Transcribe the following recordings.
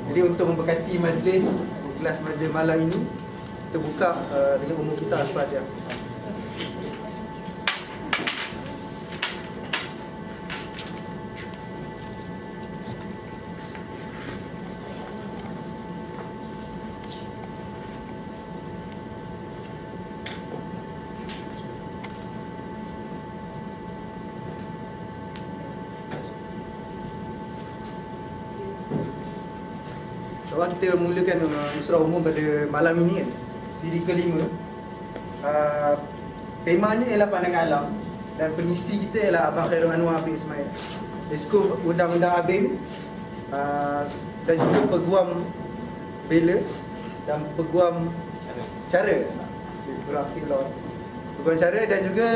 Jadi untuk memberkati majlis kelas majlis malam ini, kita buka dengan umum kita Al-Fatihah. InsyaAllah kita mulakan surah umum pada malam ini kan, siri kelima. Temanya ialah pandangan alam dan pengisi kita ialah Abang Khairul Anwar bin Ismail, Esko Undang-Undang ABIM, dan juga Peguam Bela dan Peguam Cara. Peguam Cara, dan juga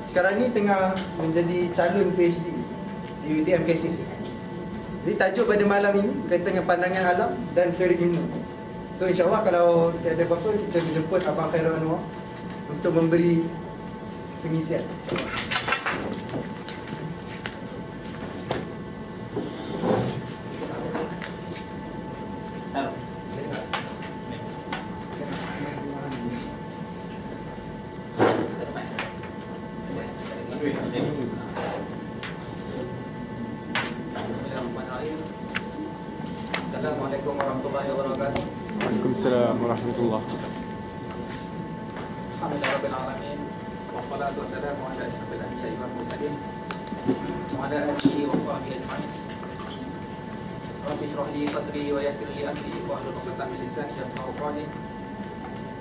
sekarang ni tengah menjadi calon PhD di UiTM KSIS. Jadi tajuk pada malam ini berkaitan dengan pandangan alam dan teori ilmu. So insyaAllah kalau ada apa-apa, kita menjemput Abang Khairul Anwar untuk memberi pengisian. Assalamualaikum warahmatullahi wabarakatuh. Waalaikumsalam warahmatullahi wabarakatuh. Alhamdulillah rabbil alamin. Wassalatu wassalamu ala asyrafil anbiya'i wal mursalin wa ala alihi wa sahbihi ajma'in. Rabbi shrah li sadri wa yassir li amri wa hlul 'uqdatam min lisani yafqahu qawli.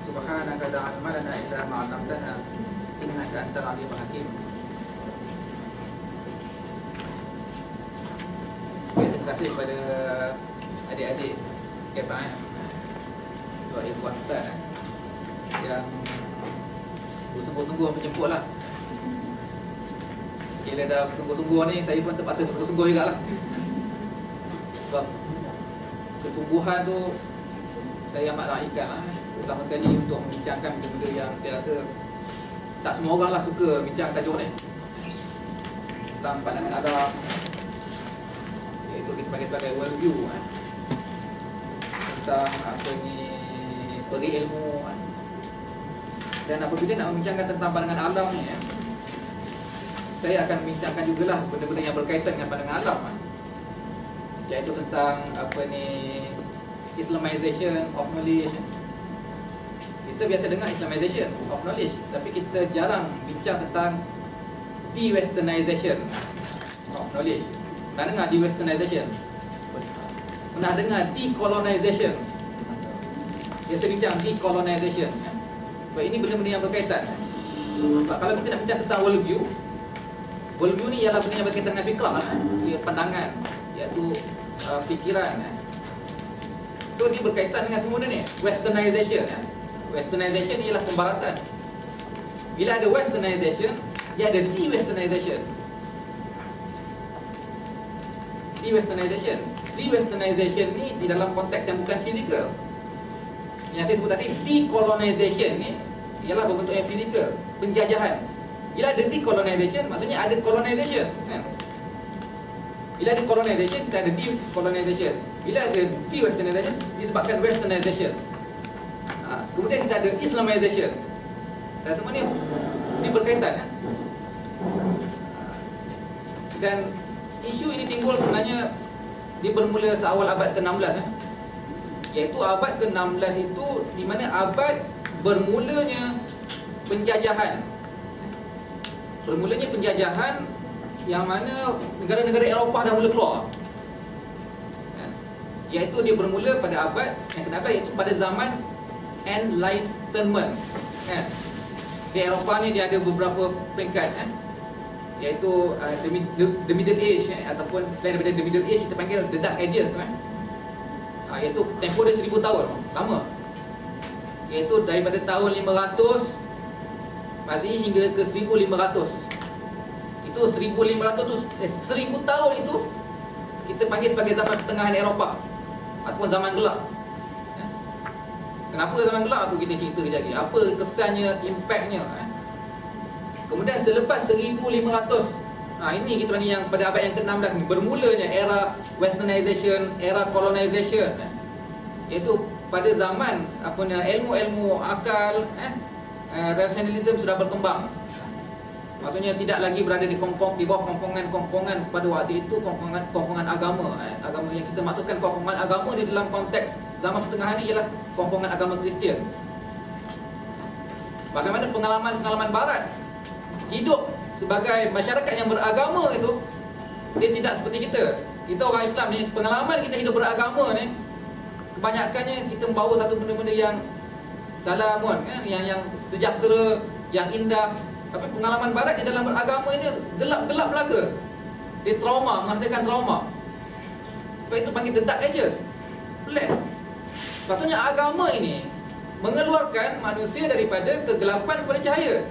Subhanaka la 'ilma lana illa ma 'allamtana innaka antal 'alimul hakim. Terima kasih kepada adik-adik KPM, tuan ikhwan ustaz yang bersungguh-sungguh menjemput lah. Bila dah bersungguh-sungguh ni, saya pun terpaksa bersungguh-sungguh juga lah. Sebab kesungguhan tu saya amat raikan lah, terutama sekali untuk membincangkan benda-benda yang saya rasa tak semua orang lah suka bincang tajuk ni, tentang pandangan alam, iaitu kita panggil sebagai world view tentang apa ni, peri ilmu. Dan apabila nak membincangkan tentang pandangan alam ni, saya akan membincangkan jugalah benda-benda yang berkaitan dengan pandangan alam, iaitu tentang apa ni, Islamization of knowledge. Kita biasa dengar Islamization of knowledge, tapi kita jarang bincang tentang de-westernization of knowledge. Pernah dengar de-westernization? Pernah dengar decolonization? Biasa bincang decolonization. Sebab ini benda-benda yang berkaitan. Sebab kalau kita nak bincang tentang world view ni ialah benda yang berkaitan dengan fikrah, pandangan, iaitu fikiran. So dia berkaitan dengan semua ni. Westernization. Westernization ialah pembaratan. Bila ada westernization, dia ada de-westernization. De-westernization ni di dalam konteks yang bukan fizikal. Yang saya sebut tadi, decolonization ni ialah berbentuk yang fizikal, penjajahan. Bila ada decolonization, maksudnya ada colonization, kan? Bila ada colonization, kita ada decolonization. Bila ada de-westernization, disebabkan westernization. Kemudian kita ada Islamization. Dan semua ni berkaitan. Dan isu ini timbul sebenarnya dia bermula seawal abad ke-16, iaitu abad ke-16 itu di mana abad bermulanya penjajahan. Bermulanya penjajahan yang mana negara-negara Eropah dah mula keluar. Iaitu dia bermula pada abad yang ke-16, iaitu pada zaman Enlightenment. Di Eropah ni dia ada beberapa peringkat, iaitu the Middle Age, ataupun daripada the Middle Age kita panggil the Dark Ages tu, iaitu tempoh dia 1000 tahun, lama. Iaitu daripada tahun 500 Masehi hingga ke 1500. Itu 1500 tu 1000 tahun itu kita panggil sebagai zaman pertengahan Eropah ataupun zaman gelap. Kenapa zaman gelap tu kita cerita kejap lagi. Apa kesannya, impactnya. Kemudian selepas 1500 Ini kita panggil yang pada abad yang ke-16 ni, bermulanya era westernization, era colonization, iaitu pada zaman ilmu-ilmu akal, rationalism sudah berkembang. Maksudnya tidak lagi berada di bawah kongkongan pada waktu itu, kongkongan agama. Agama yang kita maksudkan kongkongan agama di dalam konteks zaman pertengahan ini ialah kongkongan agama Kristian. Bagaimana pengalaman barat hidup sebagai masyarakat yang beragama itu, dia tidak seperti kita. Kita orang Islam ni, pengalaman kita hidup beragama ni, kebanyakannya kita membawa satu benda-benda yang salamun, yang sejahtera, yang indah. Tapi pengalaman barat di dalam beragama ini gelap-gelap belaka. Dia trauma, menghasilkan trauma. Sebab itu panggil the dark ages. Pelik. Sepatutnya agama ini mengeluarkan manusia daripada kegelapan kepada cahaya.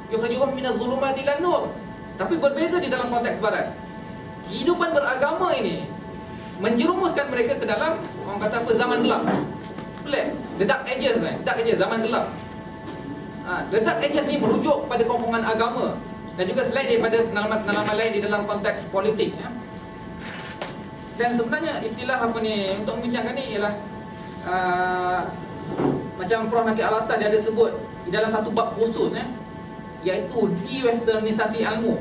Yukhrijuhum minaz zulumati ilan nur. Tapi berbeza di dalam konteks barat. Kehidupan beragama ini menjerumuskan mereka ke dalam, orang kata apa, zaman gelap. Pelik. The dark ages kan? Dark ages, zaman gelap. The dark ages ni merujuk pada kongkongan agama dan juga selain daripada pengalaman-pengalaman lain di dalam konteks politik, ya. Dan sebenarnya istilah untuk membincangkan ni ialah macam Prof Nakib Al-Atas dia ada sebut di dalam satu bab khusus, iaitu de-westernisasi ilmu.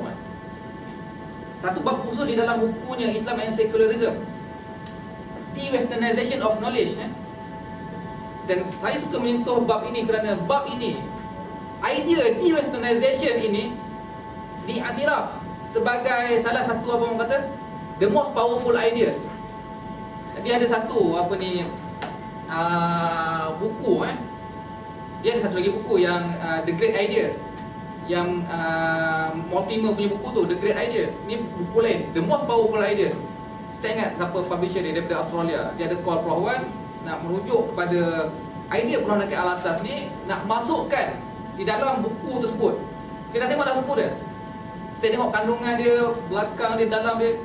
Satu bab khusus di dalam bukunya Islam and Secularism, de-westernization of knowledge. Dan saya suka menyentuh bab ini kerana bab ini, idea de-westernization ini diiktiraf sebagai salah satu the most powerful ideas. Dia ada satu buku, dia ada satu lagi buku yang The Great Ideas, yang Mortimer punya buku tu, The Great Ideas. Ni buku lain, The Most Powerful Ideas. Saya ingat siapa publisher dia, daripada Australia. Dia ada call Prof Wan nak merujuk kepada idea Prof Nakib Al-Atas ni, nak masukkan di dalam buku tersebut. Saya dah tengok dah buku dia. Saya tengok kandungan dia, belakang dia, dalam dia,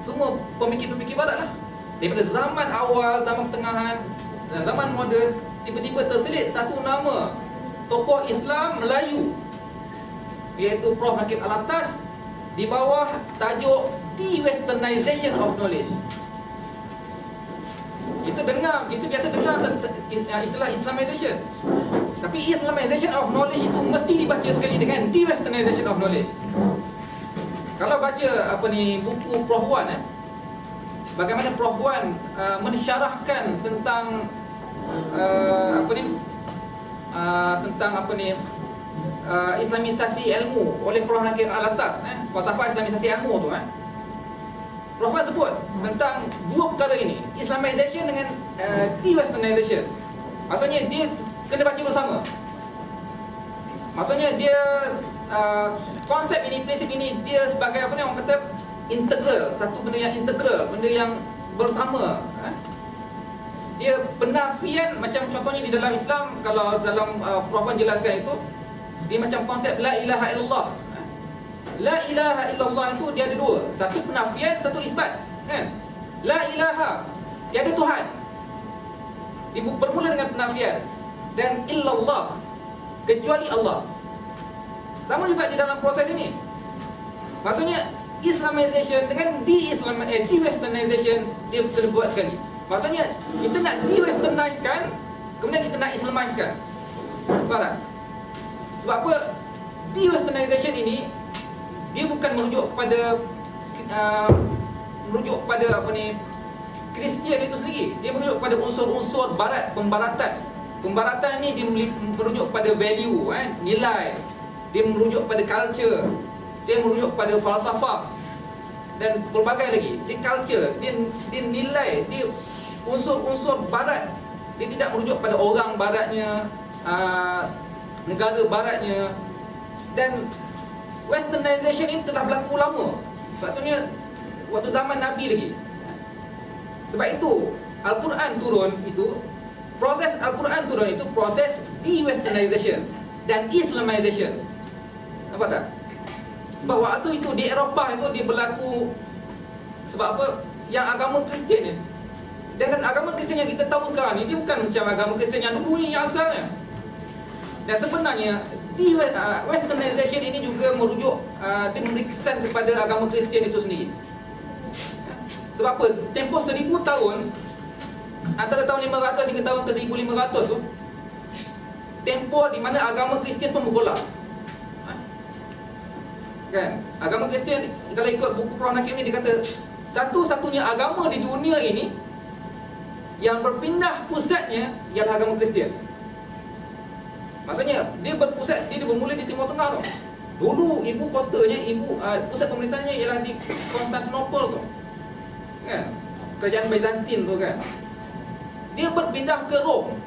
semua pemikir-pemikir barat lah. Daripada zaman awal, zaman pertengahan dan zaman moden, tiba-tiba terselit satu nama tokoh Islam Melayu, iaitu Prof Nakib Al-Atas, di bawah tajuk de-westernization of knowledge. Kita biasa dengar istilah Islamization. Tapi Islamization of knowledge itu mesti dibaca sekali dengan de-westernization of knowledge. Kalau baca buku Prof Wan, bagaimana Prof Wan mensyarahkan tentang Islamisasi ilmu oleh Prof Nakib Al-Atas, falsafah Islamisasi ilmu tu, Prof Wan sebut tentang dua perkara ini, Islamization dengan de-westernization. Maksudnya dia kena baca bersama. Maksudnya dia konsep ini, prinsip ini, dia sebagai orang kata integral, satu benda yang integral, benda yang bersama. Dia penafian, macam contohnya di dalam Islam, kalau dalam Prof Wan jelaskan itu, dia macam konsep la ilaha illallah. La ilaha illallah itu dia ada dua, satu penafian, satu isbat, kan? La ilaha, tiada Tuhan, dia bermula dengan penafian, dan illallah, kecuali Allah. Sama juga di dalam proses ini. Maksudnya Islamization dengan de-westernization dia kena buat sekali. Maksudnya kita nak de-westernizekan, kemudian kita nak Islamizekan barat. Sebab apa? De-westernization ini dia bukan merujuk kepada Kristian itu sendiri. Dia merujuk kepada unsur-unsur barat, pembaratan. Pembaratan ni dia merujuk kepada value, nilai. Dia merujuk pada culture, dia merujuk pada falsafah dan pelbagai lagi. Dia culture, dia nilai, dia unsur-unsur barat. Dia tidak merujuk pada orang baratnya, negara baratnya. Dan westernization ini telah berlaku lama. Sebabnya waktu zaman Nabi lagi. Sebab itu Al-Quran turun itu, proses Al-Quran turun itu proses de-westernization dan Islamization. Nampak tak? Sebab waktu itu di Eropah itu dia berlaku. Sebab apa? Yang agama Kristian ni, dan agama Kristian yang kita tahu sekarang ni, dia bukan macam agama Kristian yang dulu ni, yang asalnya. Dan sebenarnya Westernization ini juga merujuk, dia memberi kesan kepada agama Kristian itu sendiri. Sebab apa? Tempoh 1000 tahun, antara tahun 500 hingga tahun ke 1500 tu, tempoh di mana agama Kristian pun bergolak. Kan? Agama Kristian, kalau ikut buku Prof. Nakib ni, dia kata satu-satunya agama di dunia ini yang berpindah pusatnya ialah agama Kristian. Maksudnya dia berpusat, dia bermula di Timur Tengah tu. Dulu ibu kotanya, pusat pemerintahannya ialah di Konstantinopel tu. Kan? Kerajaan Byzantin tu kan. Dia berpindah ke Rom.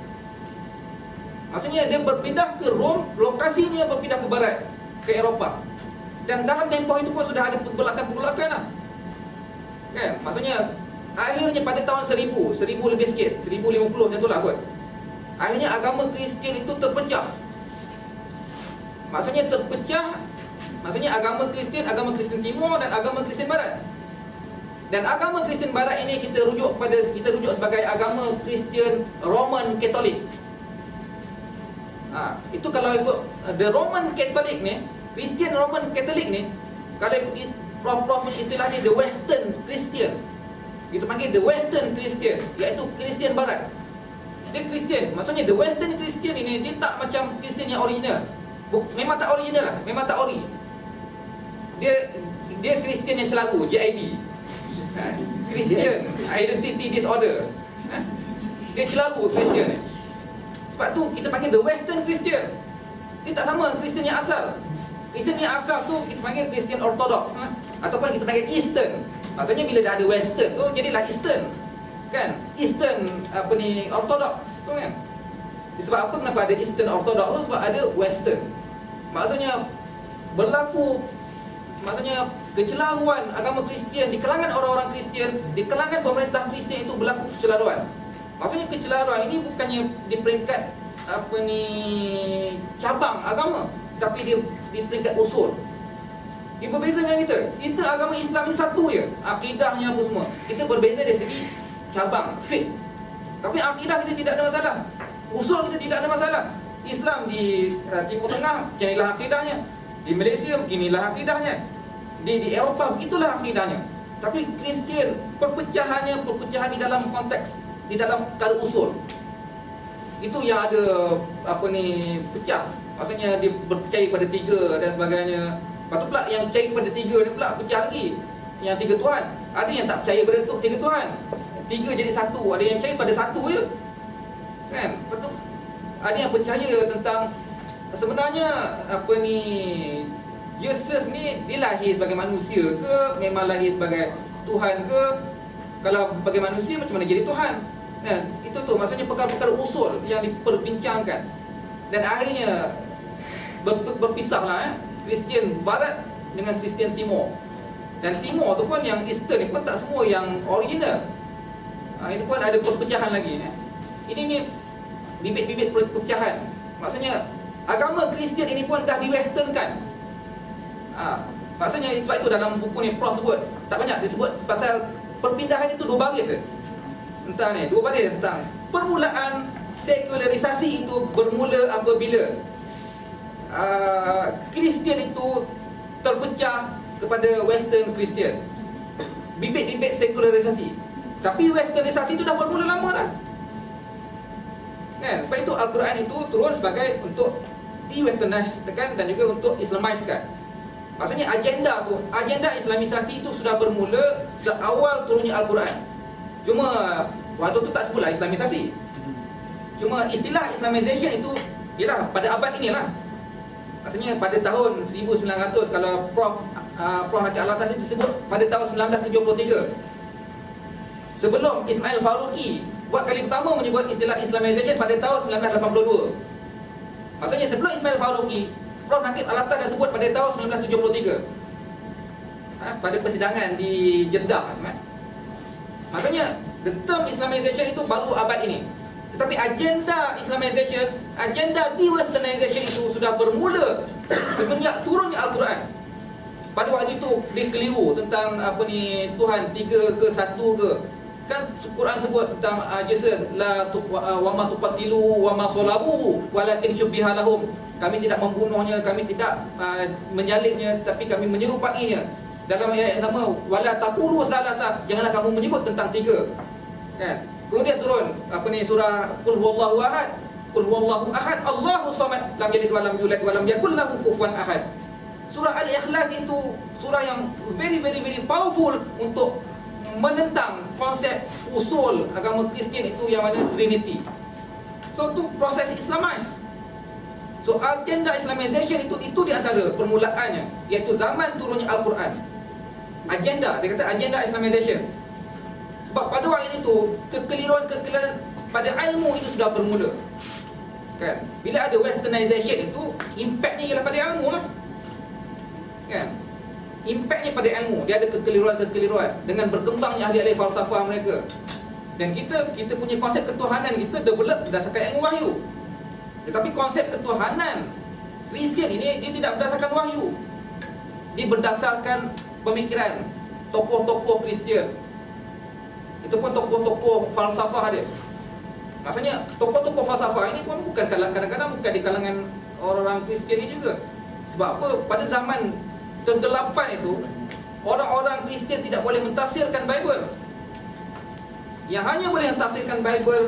Maksudnya dia berpindah ke Rom, lokasinya berpindah ke barat, ke Eropah. Dan dalam tempoh itu pun sudah ada pergolakan-pergolakan lah. Kan? Maksudnya akhirnya pada tahun 1000 lebih sikit, 1050 macam tu lah kot. Akhirnya agama Kristian itu terpecah. Maksudnya terpecah, maksudnya agama Kristian Timur dan agama Kristian Barat. Dan agama Kristian Barat ini kita rujuk sebagai agama Kristian Roman Katolik. Itu kalau ikut the Roman Catholic ni, Kristian Roman Katolik ni, kalau ikut Prof punya istilah ni, the Western Christian. Kita panggil the Western Christian, iaitu Kristian Barat. Dia Kristian, maksudnya the Western Christian ini, dia tak macam Kristian yang original. Memang tak original lah, memang tak ori. Dia Kristian yang celaru, JID. Christian Identity Disorder. Dia celaru Kristian ni. Sebab tu kita panggil the Western Christian. Dia tak sama Kristian yang asal. Kristian yang asal tu kita panggil Kristian Orthodox lah. Ataupun kita panggil Eastern. Maksudnya bila dah ada Western tu, jadilah Eastern. Kan? Eastern Orthodox tu kan. Sebab apa kenapa ada Eastern Orthodox tu? Sebab ada Western. Maksudnya berlaku, maksudnya kecelaruan agama Kristian di kalangan orang-orang Kristian, di kalangan pemerintah Kristian itu berlaku kecelaruan. Maksudnya kecelaruan ini bukannya di peringkat cabang agama, tapi di peringkat usul. Dia berbeza dengan kita. Kita agama Islam ni satu je, akidahnya apa semua. Kita berbeza dari segi cabang, fiqh. Tapi akidah kita tidak ada masalah. Usul kita tidak ada masalah. Islam di Timur Tengah, beginilah akidahnya. Di Malaysia, beginilah akidahnya. Di Eropah, begitulah akidahnya. Tapi Kristian, perpecahan di dalam konteks, di dalam perkara usul. Itu yang ada pecah. Maksudnya dia berpercaya pada 3 dan sebagainya. Lepas tu pula yang percaya kepada 3 ni pula pecah lagi. Yang 3 Tuhan. Ada yang tak percaya pada 3 Tuhan. 3 jadi 1. Ada yang percaya pada 1 je. Kan? Lepas tu ada yang percaya tentang sebenarnya Yesus ni dia lahir sebagai manusia ke, memang lahir sebagai Tuhan ke? Kalau sebagai manusia macam mana jadi Tuhan? Kan? Itu tu maksudnya perkara-perkara usul yang diperbincangkan. Dan akhirnya berpisahlah Kristian Barat dengan Kristian Timur. Dan Timur tu pun yang Eastern ni pun tak semua yang original. Itu pun ada perpecahan lagi. Ini ni bibit-bibit perpecahan. Maksudnya agama Kristian ini pun dah di-westernkan. Maksudnya sebab itu dalam buku ni Prof sebut tak banyak, dia sebut pasal perpindahan itu 2 baris je. Tentang ni 2 baris tentang permulaan sekularisasi itu bermula apabila Kristian itu terpecah kepada Western Kristian. Bibit-bibit sekularisasi. Tapi westernisasi itu dah bermula lama dah. Kan? Sebab itu Al-Quran itu turun sebagai untuk di-westernizekan dan juga untuk Islamizekan. Maksudnya agenda Islamisasi itu sudah bermula seawal turunnya Al-Quran. Cuma waktu tu tak sebutlah Islamisasi. Cuma istilah Islamization itu ialah pada abad inilah. Maksudnya pada tahun 1900, kalau Prof Nakib Al-Atas itu sebut pada tahun 1973. Sebelum Ismail Faruqi buat kali pertama menyebut istilah Islamization pada tahun 1982. Maksudnya sebelum Ismail Faruqi, Prof Nakib Al-Atas dah sebut pada tahun 1973. Pada persidangan di Jeddah. Maksudnya the term Islamization itu baru abad ini. Tetapi agenda Islamization, agenda de-westernization itu sudah bermula semenjak turunnya Al-Quran. Pada waktu itu dia keliru tentang Tuhan 3 ke 1 ke. Kan Quran sebut tentang Jesus wa ma tuqatilu wa ma salabuhu walakin syubbiha lahum. Kami tidak membunuhnya, kami tidak menyaliknya, tetapi kami menyerupainya. Dalam ayat yang sama, wala taqulu salasa, janganlah kamu menyebut tentang tiga. Kan? Kemudian turun surah Qul huwallahu ahad. Qul huwallahu ahad, Allahu samad, lam yalid wa lam yulad wa lam yakul lahu kufuwan ahad. Surah Al-Ikhlas itu surah yang very powerful untuk menentang konsep usul agama Kristian itu yang mana Trinity. So tu proses Islamize. So agenda Islamization itu di antara permulaannya, iaitu zaman turunnya Al-Quran. Agenda, dia kata agenda Islamization. Sebab pada waktu itu kekeliruan pada ilmu itu sudah bermula. Kan? Bila ada westernization itu, impactnya ialah pada ilmu lah. Kan? Impactnya pada ilmu. Dia ada kekeliruan dengan berkembangnya ahli-ahli falsafah mereka. Dan kita punya konsep ketuhanan kita develop berdasarkan ilmu wahyu. Tetapi konsep ketuhanan Kristian ini dia tidak berdasarkan wahyu. Dia berdasarkan pemikiran tokoh-tokoh Kristian. Itu pun tokoh-tokoh falsafah dia. Maksudnya tokoh-tokoh falsafah ini pun bukan kadang-kadang bukan di kalangan orang-orang Kristian ini juga. Sebab apa? Pada zaman kegelapan itu, orang-orang Kristian tidak boleh mentafsirkan Bible. Yang hanya boleh mentafsirkan Bible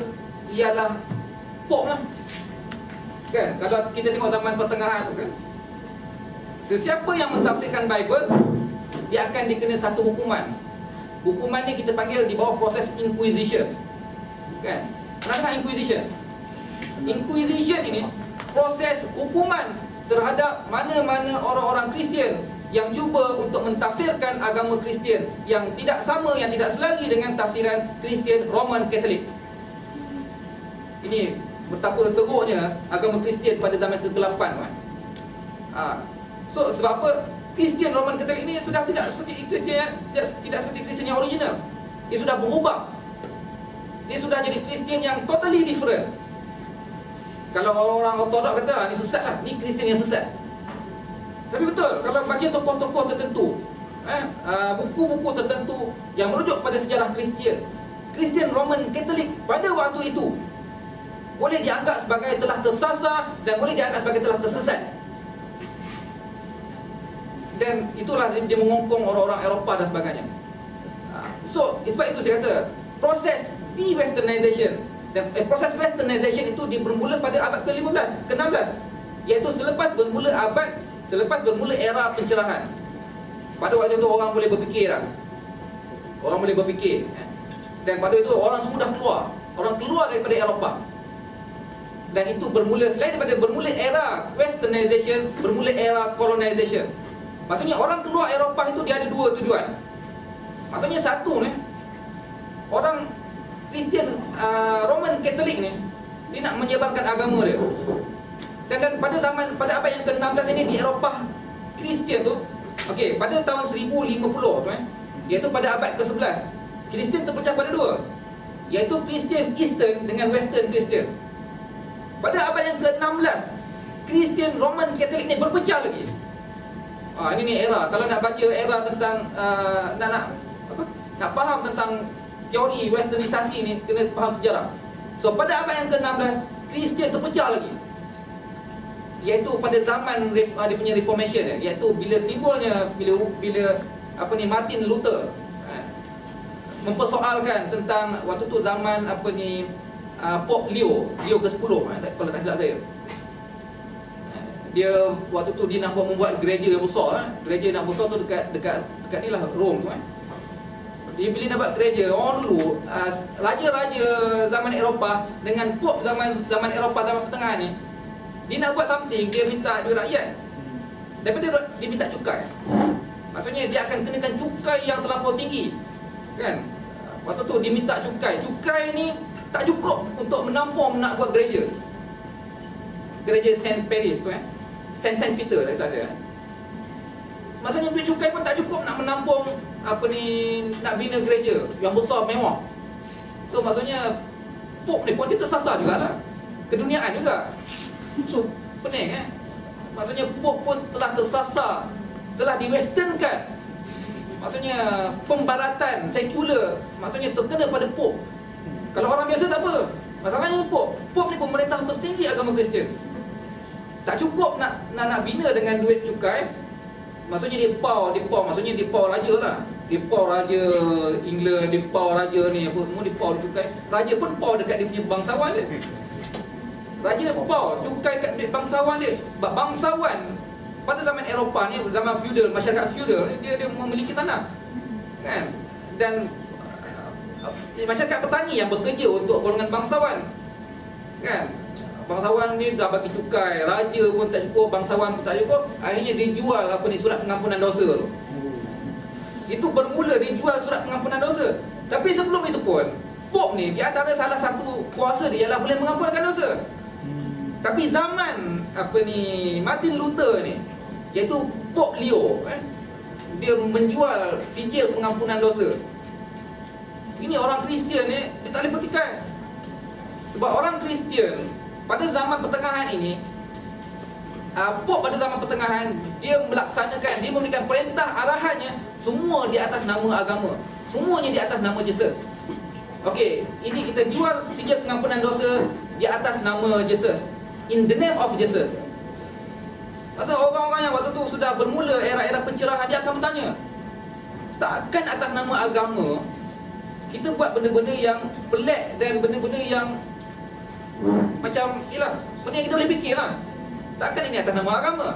ialah Pope lah. Kan? Kalau kita tengok zaman pertengahan tu kan, sesiapa yang mentafsirkan Bible, dia akan dikena satu hukuman. Hukuman ni kita panggil di bawah proses Inquisition. Kan? Pernah dengar Inquisition? Inquisition ini proses hukuman terhadap mana-mana orang-orang Kristian yang cuba untuk mentafsirkan agama Kristian yang tidak sama, yang tidak selari dengan tafsiran Kristian Roman Katolik. Ini betapa teruknya agama Kristian pada zaman kegelapan kan? So sebab apa? Kristian Roman Katolik ini sudah tidak seperti Kristian yang original. Dia sudah berubah. Dia sudah jadi Kristian yang totally different. Kalau orang-orang Ortodok kata ni sesat lah, ni Kristian yang sesat. Tapi betul, kalau baca tokoh-tokoh tertentu, buku-buku tertentu yang merujuk pada sejarah Kristian Roman Katolik pada waktu itu boleh dianggap sebagai telah tersasar dan boleh dianggap sebagai telah tersesat. Dan itulah dia mengongkong orang-orang Eropah dan sebagainya. So, sebab itu saya kata proses de-westernization dan proses westernization itu bermula pada abad ke-15, ke-16, iaitu selepas bermula era pencerahan. Pada waktu itu orang boleh berfikir lah. Orang boleh berfikir. Dan pada itu orang semua dah keluar. Orang keluar daripada Eropah. Dan itu bermula, selain daripada bermula era westernization, bermula era colonization. Maksudnya orang keluar Eropah itu dia ada dua tujuan. Maksudnya satu ni, orang Kristian Roman Katolik ni, dia nak menyebarkan agama dia. Dan pada abad yang ke-16 ini di Eropah Kristian tu, okey, pada tahun 1050 tu iaitu pada abad ke-11, Kristian terpecah pada dua, iaitu Kristian Eastern dengan Western Kristian. Pada abad yang ke-16, Kristian Roman Katolik ni berpecah lagi. Ini era. Kalau nak baca era tentang nak faham tentang teori westernisasi ni, kena faham sejarah. So pada abad yang ke-16, Kristian terpecah lagi, iaitu pada zaman dia punya reformation, iaitu bila timbulnya Martin Luther mempersoalkan tentang waktu tu zaman Pope Leo ke-10 kalau tak silap saya. Dia waktu tu dia nak membuat gereja yang besar. Gereja yang besar tu dekat ni lah, Rome tu. Dia bila nak buat gereja, orang dulu raja-raja zaman Eropah dengan Pope zaman Eropah zaman pertengahan ni, dia nak buat something, dia minta duit rakyat. Daripada dia minta cukai. Maksudnya dia akan kenakan cukai yang terlampau tinggi. Kan? Waktu tu dia minta cukai. Cukai ni tak cukup untuk menampung nak buat gereja. Gereja Saint Paris tu Saint Peter tak salah saya. Maksudnya duit cukai pun tak cukup nak menampung nak bina gereja yang besar mewah. So maksudnya Pope ni pun dia tersasar jugalah. Keduniaan juga. So pening Maksudnya Pope pun telah tersasar, telah di-westernkan. Maksudnya pembaratan sekular, maksudnya terkena pada Pop. Kalau orang biasa tak apa. Masalahnya Pop ni pemerintah tertinggi agama Kristian. Tak cukup nak bina dengan duit cukai. Maksudnya dia power, maksudnya dia power raja lah. Dia power raja England, dia power raja ni apa semua, dia power cukai. Raja pun power dekat dia punya bangsawan dia. Raja power cukai kat duit bangsawan dia. Bangsawan pada zaman Eropah ni, zaman feudal, masyarakat feudal ni, dia memiliki tanah. Kan? Dan masyarakat petani yang bekerja untuk golongan bangsawan. Kan? Bangsawan ni dah bagi cukai, raja pun tak cukup, bangsawan pun tak cukup, akhirnya dia jual surat pengampunan dosa tu. Itu bermula dia jual surat pengampunan dosa. Tapi sebelum itu pun, Pop ni di antara salah satu kuasa dia ialah boleh mengampunkan dosa. Tapi zaman Martin Luther ni, iaitu Pop Leo, dia menjual sijil pengampunan dosa. Ini orang Kristian ni, dia tak boleh petikan. Sebab orang Kristian pada zaman pertengahan ini, Pop pada zaman pertengahan, dia melaksanakan, dia memberikan perintah arahannya semua di atas nama agama. Semuanya di atas nama Jesus. Okey, ini kita jual sijil pengampunan dosa di atas nama Jesus. In the name of Jesus. Maksud orang-orang yang waktu tu sudah bermula era-era pencerahan, dia akan bertanya, takkan atas nama agama kita buat benda-benda yang pelik dan benda-benda yang macam, benda yang kita boleh fikir lah. Takkan ini atas nama agama.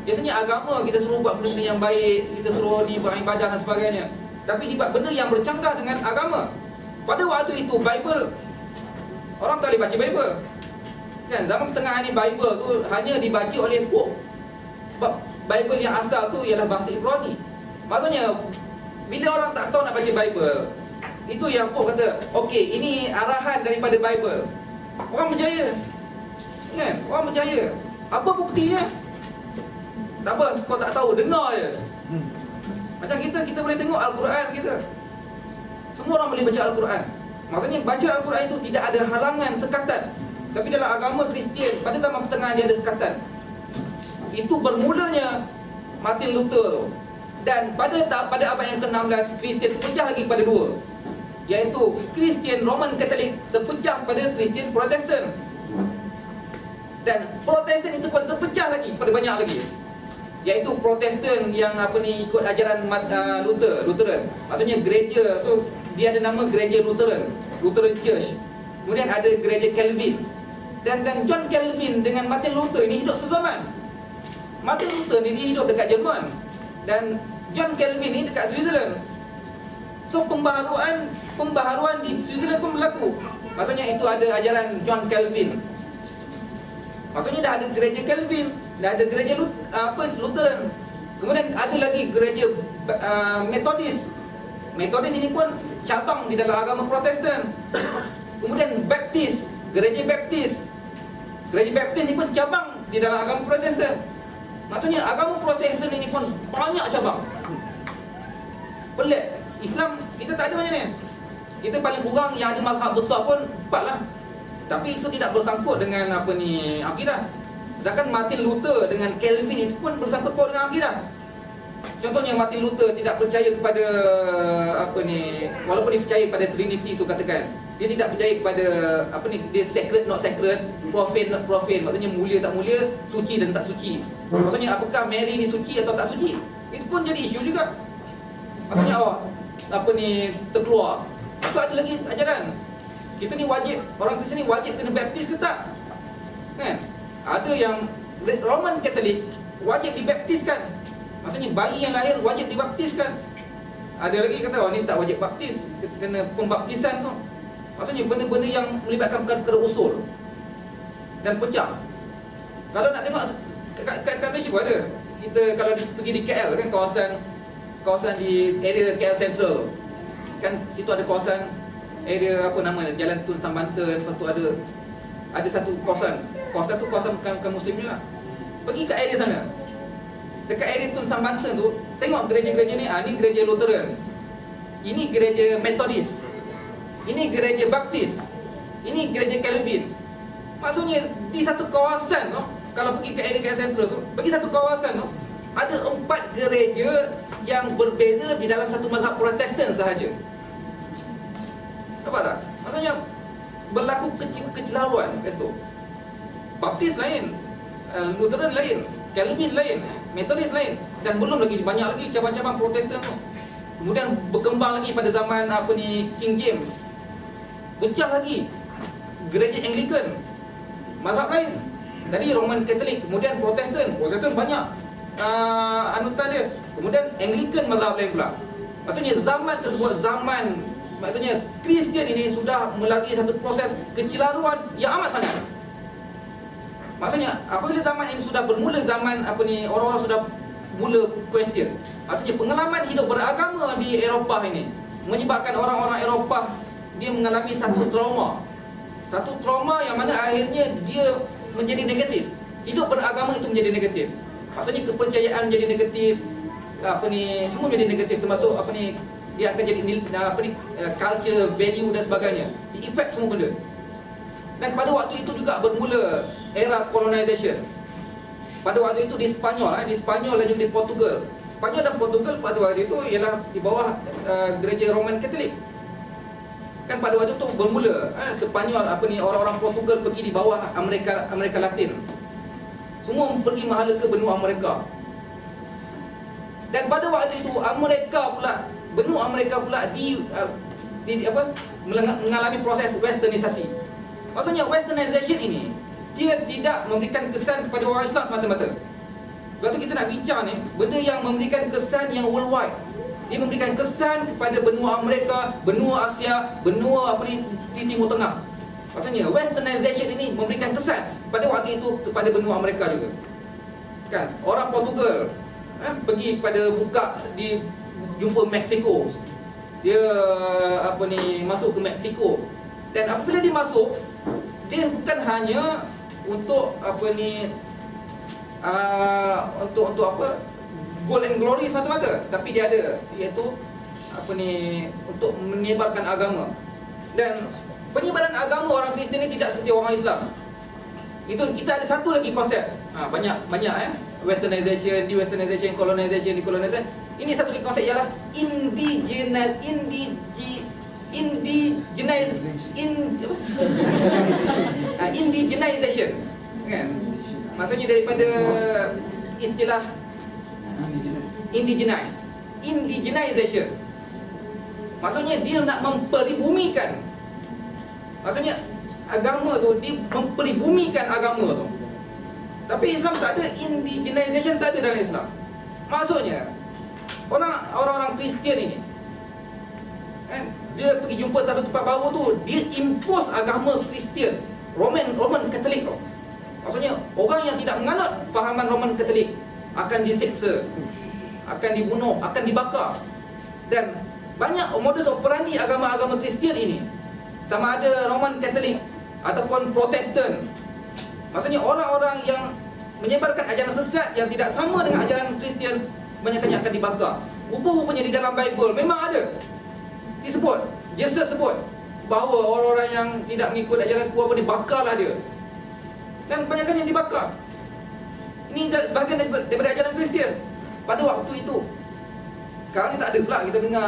Biasanya agama kita suruh buat benda-benda yang baik, kita suruh ni buat ibadah dan sebagainya. Tapi dibuat benda yang bercanggah dengan agama. Pada waktu itu Bible, orang tak boleh baca Bible. Kan, zaman pertengahan ni Bible tu hanya dibaca oleh Pope. Sebab Bible yang asal tu ialah bahasa Ibrani. Maksudnya, bila orang tak tahu nak baca Bible, itu yang Pope kata, okey, ini arahan daripada Bible. Orang percaya. Kan? Orang percaya. Apa buktinya? Tak apa, kau tak tahu, dengar je. Macam kita boleh tengok Al-Quran kita. Semua orang boleh baca Al-Quran. Maksudnya baca Al-Quran itu tidak ada halangan, sekatan. Tapi dalam agama Kristian, pada zaman pertengahan dia ada sekatan. Itu bermulanya Martin Luther tu. Dan pada abad yang ke-16, Kristian terpecah lagi kepada dua, iaitu Kristian Roman Katolik terpecah pada Kristian Protestan. Dan Protestan itu pun terpecah lagi pada banyak lagi, iaitu Protestan yang ikut ajaran Lutheran. Maksudnya gereja tu dia ada nama gereja Lutheran Church. Kemudian ada gereja Calvin. Dan John Calvin dengan Martin Luther ini hidup sezaman. Martin Luther ni dia hidup dekat Jerman dan John Calvin ni dekat Switzerland. So pembaharuan di Switzerland pun berlaku. Maksudnya itu ada ajaran John Calvin. Maksudnya dah ada gereja Calvin, dah ada gereja Lutheran. Kemudian ada lagi gereja Methodist. Methodist ini pun cabang di dalam agama Protestan. Kemudian Baptist, gereja Baptist. Gereja Baptist ini pun cabang di dalam agama Protestan. Maksudnya agama Protestan ini pun banyak cabang. Pelik. Islam kita tak ada macam ni. Kita paling kurang yang ada mazhab besar pun 4 lah. Tapi itu tidak bersangkut dengan akidah. Sedangkan Martin Luther dengan Calvin itu pun bersangkut paut dengan akidah. Contohnya Martin Luther tidak percaya kepada walaupun dia percaya kepada Trinity itu, katakan dia tidak percaya kepada dia sacred not sacred, profane not profane. Maksudnya mulia tak mulia, suci dan tak suci. Maksudnya apakah Mary ni suci atau tak suci? Itu pun jadi isu juga. Maksudnya terkeluar. Itu ada lagi ajaran. Kita ni wajib, orang Kristian ni wajib kena baptis ke tak? Kan? Ada yang Roman Katolik wajib dibaptiskan. Maksudnya bayi yang lahir wajib dibaptiskan. Ada lagi kata ni tak wajib baptis, kena pembaptisan tu. Maksudnya benda-benda yang melibatkan perkara usul dan pecah. Kalau nak tengok kat Malaysia pun ada. Kita kalau pergi di KL kan, kawasan di area KL Central tu. Kan situ ada kawasan area Jalan Tun Sambanten. Lepas tu ada satu kawasan. Kawasan tu kawasan bukan Muslim lah. Pergi kat area sana. Dekat area Tun Sambanten tu, tengok gereja-gereja ni. Ni gereja Lutheran, ini gereja Methodist, ini gereja Baptist, ini gereja Calvin. Maksudnya di satu kawasan tu, kalau pergi ke area KL Central tu, bagi satu kawasan tu ada 4 gereja yang berbeza di dalam satu mazhab Protestan sahaja. Nampak tak? Maksudnya berlaku kecelaruan kat situ. Baptis lain, Lutheran lain, Calvin lain, Methodist lain, dan belum lagi banyak lagi cabang-cabang Protestan tu. Kemudian berkembang lagi pada zaman King James. Pecah lagi gereja Anglican, mazhab lain. Tadi Roman Catholic, kemudian Protestan banyak anutan dia. Kemudian Anglican mazhab lain pula. Maksudnya zaman tersebut, maksudnya Kristian ini sudah melalui satu proses kecelaruan yang amat sangat. Maksudnya apabila zaman ini sudah bermula, orang-orang sudah mula question. Maksudnya pengalaman hidup beragama di Eropah ini menyebabkan orang-orang Eropah dia mengalami satu trauma. Satu trauma yang mana akhirnya dia menjadi negatif. Hidup beragama itu menjadi negatif. Maksudnya kepercayaan menjadi negatif, semua menjadi negatif, termasuk dia akan jadi culture, value dan sebagainya. Dia effect semua benda. Dan pada waktu itu juga bermula era colonization. Pada waktu itu di Spanyol dan juga di Portugal. Spanyol dan Portugal pada waktu itu ialah di bawah gereja Roman Katolik. Kan pada waktu itu bermula Spanyol orang-orang Portugal pergi di bawah Amerika Latin. Semua pergi mahala ke benua Amerika. Dan pada waktu itu benua Amerika pula mengalami proses westernisasi. Maksudnya westernization ini dia tidak memberikan kesan kepada orang Islam semata-mata. Sebab tu kita nak bincang ni benda yang memberikan kesan yang worldwide. Dia memberikan kesan kepada benua Amerika, benua Asia, benua di Timur Tengah. Maksudnya westernization ini memberikan kesan pada waktu itu kepada benua Amerika juga. Kan, orang Portugal pergi pada jumpa Mexico. Dia masuk ke Mexico. Dan apabila dia masuk, dia bukan hanya untuk gold and glory semata-mata, tapi dia ada iaitu untuk menyebarkan agama. Dan penyebaran agama orang Kristian ini tidak seperti orang Islam. Itu kita ada satu lagi konsep. Banyak westernization, de-westernization, colonization, decolonization. Ini satu lagi konsep ialah indigenization. Kan? Maksudnya daripada istilah indigenization. Maksudnya dia nak memperibumikan. Maksudnya agama tu, dia memperibumikan agama tu. Tapi Islam tak ada indigenization, tak ada dalam Islam. Maksudnya orang-orang Kristian ini kan, dia pergi jumpa satu tempat baru tu, dia impose agama Kristian, Roman Katolik tu. Maksudnya orang yang tidak menganut fahaman Roman Katolik akan disiksa, akan dibunuh, akan dibakar. Dan banyak modus operandi agama-agama Kristian ini, sama ada Roman Katolik ataupun Protestan. Maksudnya orang-orang yang menyebarkan ajaran sesat yang tidak sama dengan ajaran Kristian, banyaknya akan dibakar. Rupa-rupanya di dalam Bible memang ada disebut, Jesus sebut bahawa orang-orang yang tidak mengikut ajaran ku bakarlah dia. Dan kebanyakan yang dibakar. Ini sebahagian daripada ajaran Kristian pada waktu itu. Sekarang ni tak ada pula kita dengar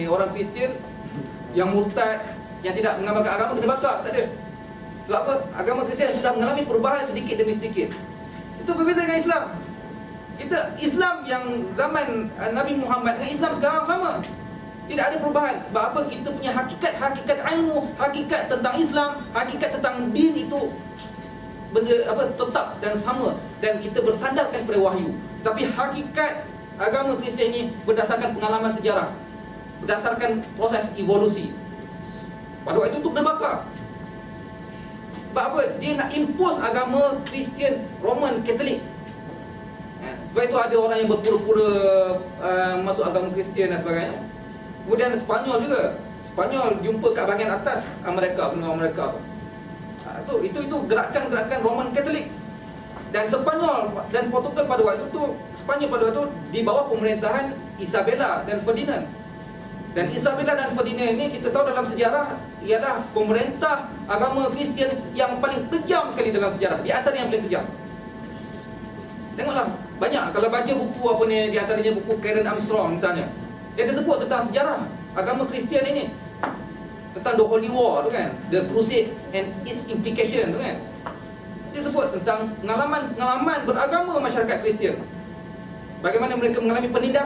orang Kristian yang murtad, yang tidak mengamalkan agama kena bakar, tak ada. Sebab apa? Agama Kristian sudah mengalami perubahan sedikit demi sedikit. Itu berbeza dengan Islam. Islam yang zaman Nabi Muhammad dengan Islam sekarang sama. Tidak ada perubahan. Sebab apa? Kita punya hakikat ilmu, hakikat tentang Islam, hakikat tentang din itu benda tetap dan sama, dan kita bersandarkan pada wahyu. Tapi hakikat agama Kristian ini berdasarkan pengalaman sejarah, berdasarkan proses evolusi. Pada waktu itu kena bakar. Sebab apa? Dia nak impose agama Kristian Roman Katolik. Sebab itu ada orang yang berpura-pura masuk agama Kristian dan sebagainya. Kemudian Spanyol juga. Spanyol jumpa kat bahagian atas benua Amerika tu. Itu gerakan-gerakan Roman Katolik. Dan Spanyol dan Portugal pada waktu itu, Spanyol pada waktu itu di bawah pemerintahan Isabella dan Ferdinand. Dan Isabella dan Ferdinand ini kita tahu dalam sejarah ialah pemerintah agama Kristian yang paling kejam sekali dalam sejarah, di antara yang paling kejam. Tengoklah Banyak kalau baca buku apa ni, di antaranya buku Karen Armstrong misalnya. Dia ada sebut tentang sejarah agama Kristian ini. Tentang the Holy War tu kan, the Crusades and its implication tu kan. Dia sebut tentang pengalaman beragama masyarakat Kristian. Bagaimana mereka mengalami penindasan